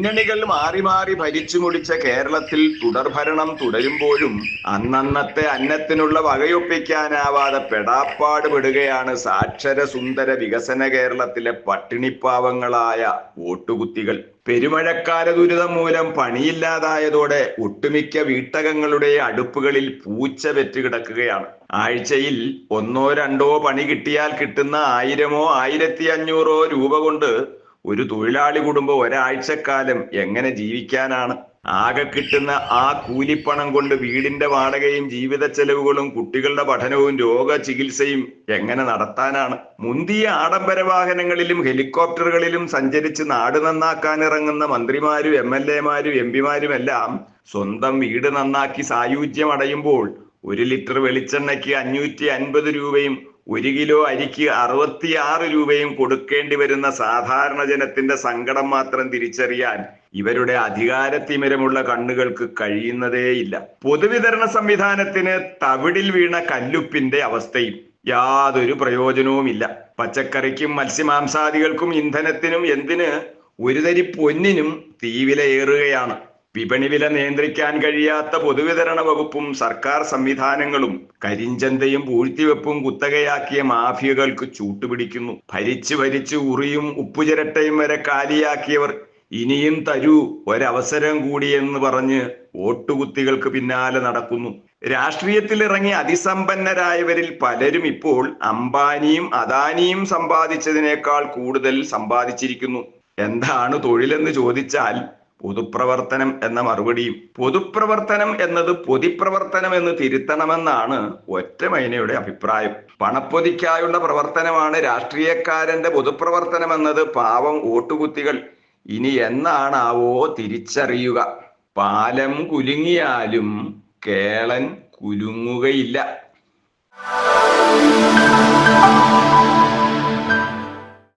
മുന്നണികൾ മാറി മാറി ഭരിച്ചു മുടിച്ച കേരളത്തിൽ തുടർഭരണം തുടരുമ്പോഴും അന്നന്നത്തെ അന്നത്തിനുള്ള വകയൊപ്പിക്കാനാവാതെ പെടാപ്പാട് പെടുകയാണ് സാക്ഷര സുന്ദര വികസന കേരളത്തിലെ പട്ടിണിപ്പാവങ്ങളായ വോട്ടുകുത്തികൾ. പെരുമഴക്കാല ദുരിതം മൂലം പണിയില്ലാതായതോടെ ഒട്ടുമിക്ക വീട്ടകങ്ങളുടെ അടുപ്പുകളിൽ പൂച്ച വെറ്റ് കിടക്കുകയാണ്. ആഴ്ചയിൽ ഒന്നോ രണ്ടോ പണി കിട്ടിയാൽ കിട്ടുന്ന 1000-ഓ 1500-ഓ രൂപ കൊണ്ട് ഒരു തൊഴിലാളി കുടുംബം ഒരാഴ്ചക്കാലം എങ്ങനെ ജീവിക്കാനാണ്? ആകെ കിട്ടുന്ന ആ കൂലിപ്പണം കൊണ്ട് വീടിന്റെ വാടകയും ജീവിത ചെലവുകളും കുട്ടികളുടെ പഠനവും രോഗ ചികിത്സയും എങ്ങനെ നടത്താനാണ്? മുന്തിയ ആഡംബര വാഹനങ്ങളിലും ഹെലികോപ്റ്ററുകളിലും സഞ്ചരിച്ച് നാട് നന്നാക്കാൻ ഇറങ്ങുന്ന മന്ത്രിമാരും MLA-മാരും MP-മാരുമെല്ലാം സ്വന്തം വീട് നന്നാക്കി സായുജ്യം അടയുമ്പോൾ 1 ലിറ്റർ വെളിച്ചെണ്ണയ്ക്ക് 550 രൂപയും 1 കിലോ അരിക്ക് 66 രൂപയും കൊടുക്കേണ്ടി വരുന്ന സാധാരണ ജനത്തിന്റെ സങ്കടം മാത്രം തിരിച്ചറിയാൻ ഇവരുടെ അധികാരത്തിമിരമുള്ള കണ്ണുകൾക്ക് കഴിയുന്നതേയില്ല. പൊതുവിതരണ സംവിധാനത്തിന് തവിടിൽ വീണ കല്ലുപ്പിന്റെ അവസ്ഥയും. യാതൊരു പ്രയോജനവുമില്ല. പച്ചക്കറിക്കും മത്സ്യമാംസാദികൾക്കും ഇന്ധനത്തിനും എന്തിന് ഒരു തരി പൊന്നിനും തീവിലയേറുകയാണ്. വിപണി വില നിയന്ത്രിക്കാൻ കഴിയാത്ത പൊതുവിതരണ വകുപ്പും സർക്കാർ സംവിധാനങ്ങളും കരിഞ്ചന്തയും പൂഴ്ത്തിവെപ്പും കുത്തകയാക്കിയ മാഫിയകൾക്ക് ചൂട്ടുപിടിക്കുന്നു. ഭരിച്ച് ഉറിയും ഉപ്പുചിരട്ടയും വരെ കാലിയാക്കിയവർ ഇനിയും തരൂ ഒരവസരം കൂടിയെന്ന് പറഞ്ഞ് വോട്ടുകുത്തികൾക്ക് പിന്നാലെ നടക്കുന്നു. രാഷ്ട്രീയത്തിൽ ഇറങ്ങി അതിസമ്പന്നരായവരിൽ പലരും ഇപ്പോൾ അംബാനിയും അദാനിയും സമ്പാദിച്ചതിനേക്കാൾ കൂടുതൽ സമ്പാദിച്ചിരിക്കുന്നു. എന്താണ് തൊഴിലെന്ന് ചോദിച്ചാൽ പൊതുപ്രവർത്തനം എന്ന മറുപടിയും. പൊതുപ്രവർത്തനം എന്നത് പൊതിപ്രവർത്തനം എന്ന് തിരുത്തണമെന്നാണ് ഒറ്റമൈനയുടെ അഭിപ്രായം. പണപ്പൊതിക്കായുള്ള പ്രവർത്തനമാണ് രാഷ്ട്രീയക്കാരന്റെ പൊതുപ്രവർത്തനം എന്നത് പാവം വോട്ടുകുത്തികൾ ഇനി എന്നാണാവോ തിരിച്ചറിയുക. പാലം കുലുങ്ങിയാലും കേളൻ കുലുങ്ങുകയില്ല.